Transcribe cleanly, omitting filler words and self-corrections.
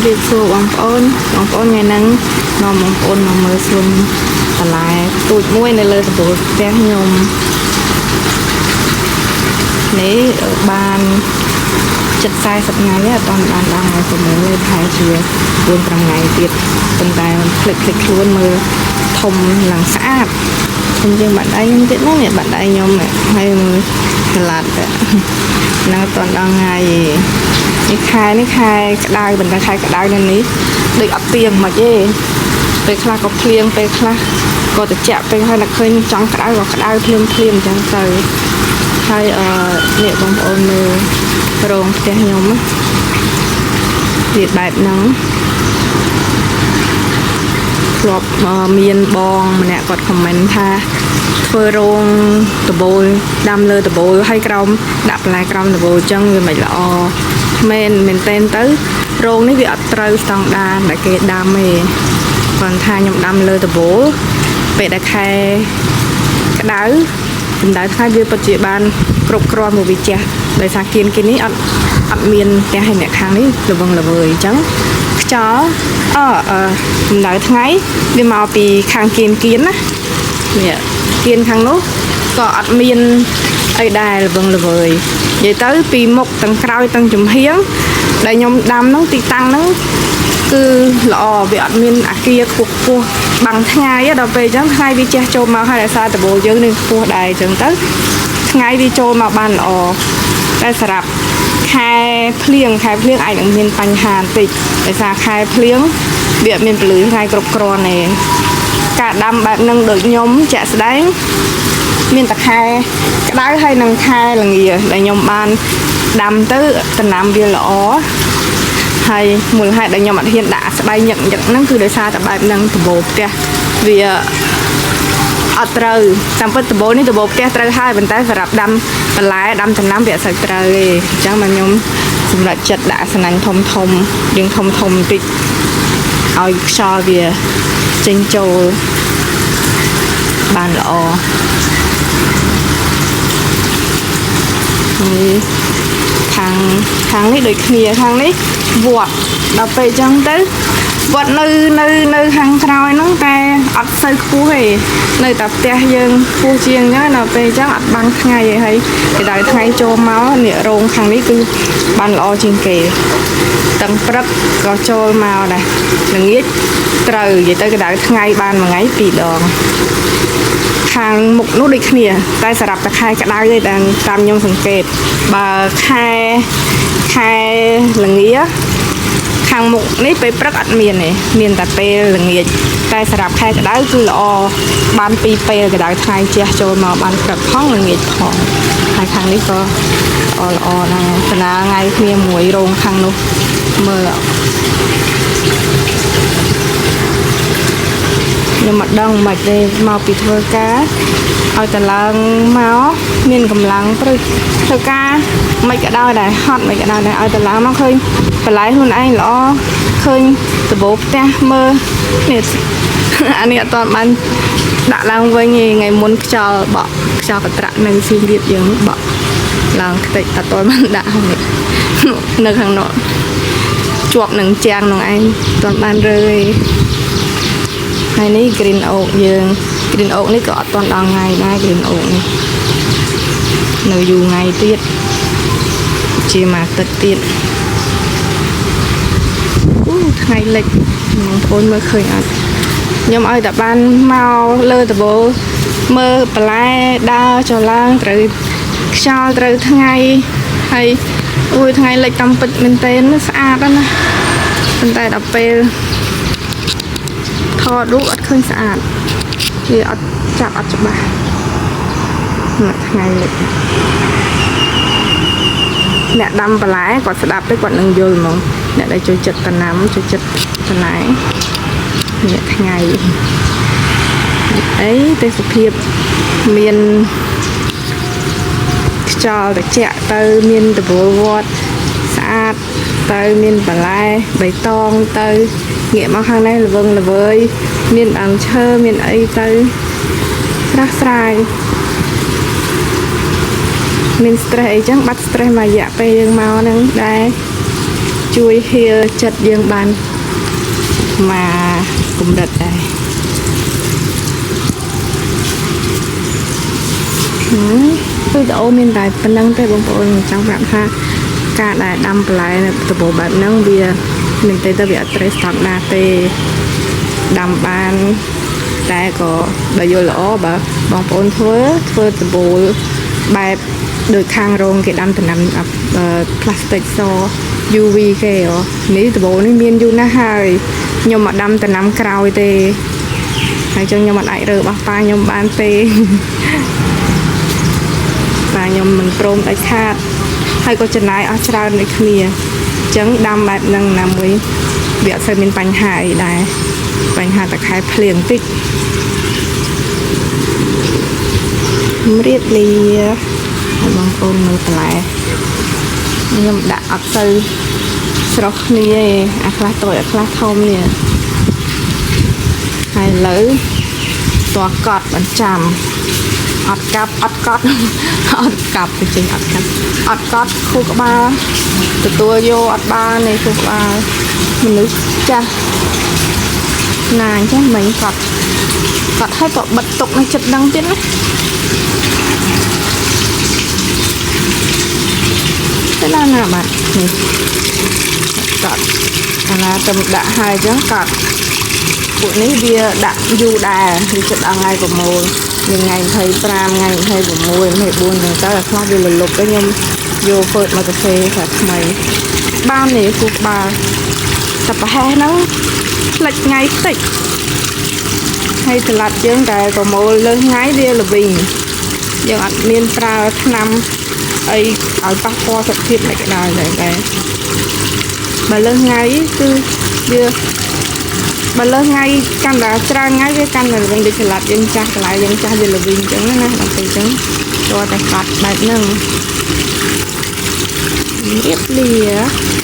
รีบสู้បងប្អូនថ្ងៃហ្នឹងនាំបងប្អូនមកមើលសួនបន្លែទូចមួយនៅលើដំបូលផ្ទះខ្ញុំនេះបាន70-40ថ្ងៃនេះអត់បានដល់ហើយប្រហែលប្រហែលជា4-5ថ្ងៃទៀតប៉ុន្តែมันភ្លេចខ្លួនមើលធំឡើងស្អាតធំជាងបាត់ដៃខ្ញុំទៀតណានេះបាត់ដៃខ្ញុំហើយមើលឆ្លាតតែនៅអត់ដល់ថ្ងៃនេះខែក្តៅប៉ុន្តែខែក្តៅនៅនេះដូចអត់ទៀងមកទេពេលខ្លះក៏ភ្លៀងពេលខ្លះក៏ត្រជាក់ពេលហើយតែឃើញចង់ក្តៅក៏ក្តៅភ្លាមអញ្ចឹងទៅហើយនេះបងប្អូនមើលរោងផ្ទះខ្ញុំវាបែបហ្នឹងធ្លាប់មានបងម្នាក់គាត់ខមមិនថាធ្វើរោងដបូលដាំលើដបូលហើយក្រោមដាក់បន្លែក្រោមដបូលអញ្ចឹងវាមិនល្អមែនតែនទៅរោងនេះវាអត់ត្រូវស្តង់ដារដែលគេដាំទេគាត់ថាខ្ញុំដាំលើដបូលពេលដែលខែក្តៅកម្ដៅថ្ងៃវាពិតជាបានគ្រប់គ្រាន់មកវាចាស់ដោយសារគៀននេះអត់មានផ្ទះឲ្យអ្នកខាងនេះល្វឹងល្វើយអញ្ចឹងខ្យល់កម្ដៅថ្ងៃវាមកពីខាងគៀនណានេះគៀនខាងនោះក៏អត់មានអីដែរល្វឹងល្វើយនិយាយទៅពីមុខទាំងក្រោយទាំងចំហៀងដែលខ្ញុំដាំហ្នឹងទីតាំងហ្នឹងគឺល្អវាអត់មានអាគារខ្ពស់បាំងថ្ងៃដល់ពេលអញ្ចឹងថ្ងៃវាជះចូលមកហើយអាសាដបូលយើងនឹងខ្ពស់ដែរអញ្ចឹងទៅថ្ងៃវាចូលមកបានល្អតែសម្រាប់ខែភ្លៀងអាចនឹងមានបញ្ហាបន្តិចដោយសារខែភ្លៀងវាអត់មានពលឺថ្ងៃគ្រប់គ្រាន់ទេការដាំបែបហ្នឹងដូចខ្ញុំជាក់ស្ដែងមានតែខែក្តៅហើយនឹងខែល្ងាដែលខ្ញុំបានដាំទៅដំណាំវាល្អហើយមូលហេតុដែលខ្ញុំអត់ហ៊ានដាក់ស្បៃញឹកហ្នឹងគឺដោយសារតែបែបហ្នឹងដំបូលផ្ទះវាអត់ត្រូវតាមពិតដំបូលនេះដំបូលផ្ទះត្រូវហើយប៉ុន្តែសម្រាប់ដាំបន្លែដាំដំណាំវាអត់សូវត្រូវទេអញ្ចឹងមកខ្ញុំសម្រាប់ចិត្តដាក់ស្នាញ់ធំយើងធំបន្តិចឲ្យខ្យល់វាចេញចូលបានល្អនេះខាងនេះដូចគ្នាខាងនេះវត្តដល់ពេលអញ្ចឹងទៅវត្តនៅខាងក្រោយហ្នឹងតែអត់សូវខ្ពស់ទេនៅតែផ្ទះយើងខ្ពស់ជាងអញ្ចឹងដល់ពេលអញ្ចឹងអត់បាំងថ្ងៃទេហើយគេដល់ថ្ងៃចូលមកនេះរោងខាងនេះគឺបានល្អជាងគេទាំងព្រឹកក៏ចូលមកដែរល្ងាចត្រូវនិយាយទៅគេដល់ថ្ងៃបានមួយថ្ងៃ2ដងខាងមុខនោះដូចគ្នាតែសម្រាប់តែខែក្តៅទេតាមខ្ញុំសង្កេតបើខែល្ងាខាងមុខនេះពេលព្រឹកអត់មានទេមានតែពេលល្ងាចតែសម្រាប់ខែក្តៅគឺល្អបាន2ពេលក្តៅថ្ងៃជះចូលមកបានព្រឹកផងល្ងាចផងហើយខាងនេះក៏ល្អដែរបណ្ណាថ្ងៃគ្នាមួយរោងខាងនោះមើលខ្ញុំមិនដឹងមិនទេមកពីធ្វើការឲ្យតឡើងមកមានកម្លាំងព្រឹកធ្វើការមិនក៏ដោយដែរហត់មិនក៏ដោយដែរឲ្យតឡើងមកឃើញបន្លែខ្លួនឯងល្អឃើញដំបូលផ្ទះមើលនេះអានេះអត់ទាន់បានដាក់ឡើងវិញទេថ្ងៃមុនខ្យល់បក់ខ្យល់កត្រាក់នៅសៀងរាបយើងបក់ឡើងខ្ទេចអត់ទាន់បានដាក់ហើយនៅខាងនោះជាប់នឹងជាងនោះឯងអត់ទាន់បានរើទេហើយនេះ green oak យើង green oak នេះក៏អត់ទាន់ដល់ថ្ងៃដែរ green oak នេះនៅយូរថ្ងៃទៀតជាមួយអាទិត្យទៀតថ្ងៃលិចបងប្អូនមើលឃើញអត់ខ្ញុំឲ្យតែបានមកលើដំបូលមើលបន្លែដើរចុះឡើងត្រូវខ្យល់ត្រូវថ្ងៃហើយថ្ងៃលិចតាមពិតមែនទែនស្អាតណាស់ប៉ុន្តែដល់ពេលថតរូបអត់ឃើញស្អាតវាអត់ចាប់អត់ច្បាស់មួយថ្ងៃលិចអ្នកដាំបន្លែគាត់ស្ដាប់ទៅគាត់នឹងយល់ហ្មងអ្នកដែលចូលចិត្តដំណាំចូលចិត្តបន្លែនេះថ្ងៃអីទេសភាពមានខ្យល់ត្រជាក់ទៅមានដំបូលវត្តស្អាតទៅមានបន្លែបៃតងទៅងាកមកខាងនេះល្វឹងល្វើយមានដើមឈើមានអីទៅស្រស់ស្រាយមាន stress អីចឹងបាត់ stress មួយរយៈពេលយើងមកហ្នឹងដែរ ជួយហៀចិត្តយើងបានមកកម្រិតដែរគឺតអូមានតែប៉ុណ្្នឹងទេបងប្អូនចង់ប្រាប់ថាការដែលដាំបន្លែនៅដំបូលបែបហ្នឹងវាមិនទៅវាអត់ត្រូវស្តង់ដារទេដាំបានតែក៏បើយល់ល្អបើបងប្អូនធ្វើដំបូលបែបដោយខាងរោងគេដាំដំណាំផ្លាស្ទិកស UV គេនេះដំបូលនេះមានយូរណាស់ហើយខ្ញុំមកដាំដំណាំក្រោយទេហើយចឹងខ្ញុំអាចរើរបស់ប៉ាខ្ញុំបានទេប៉ាខ្ញុំមិនព្រមដាច់ខាតហើយក៏ចំណាយអស់ច្រើនដូចគ្នាអញ្ចឹងដាំបែបហ្នឹងណាមួយវាអត់សូវមានបញ្ហាអីដែរបញ្ហាតែខែភ្លៀងតិចជំរាបលាឲ្យបងប្អូនមើលបន្លែខ្ញុំដាក់អត់ទៅស្រស់គ្នាទេអាខ្លះតូចអាខ្លះធំនេះហើយលើតោះកត់បញ្ចាំអត់កាប់អត់កត់អត់កាប់ទៅចេញអត់កាប់អត់កត់ខួរក្បាលទទួលយកអត់បានទេខួរក្បាលមនុស្សចាស់ណាអញ្ចឹងមិញកត់ឲ្យក៏បិទទុកនៅចិត្តដឹងទៀតណាទៅណាបាទនេះកត់អាណាទៅដាក់ហើយអញ្ចឹងកត់ពួកនេះវាដាក់យូរដែរវាចិត្តដល់ថ្ងៃប្រមូលថ្ងៃ25ថ្ងៃ26 24ហ្នឹងទៅអាខ្លះវាលលប់ទៅខ្ញុំយកធ្វើមកកាហ្វេថាថ្មីបាននេះគូក្បាលតែប្រហែលហ្នឹងផ្លិចថ្ងៃតិចហើយស្លាប់យើងតែប្រមូលលើថ្ងៃវាល្វីងយើងអត់មានប្រើថ្នាំអីឲ្យប៉ះពាល់សុខភាពមិនក៏ដោយតែបើលើថ្ងៃគឺវាបើលើថ្ងៃកាន់តែច្រើនថ្ងៃវាកាន់តែល្វីងដូចស្លាប់យើងចាស់កន្លែងយើងចាស់វាល្វីងអញ្ចឹងណាដល់ពេលអញ្ចឹងតើតែកាត់បែបហ្នឹងរៀបលា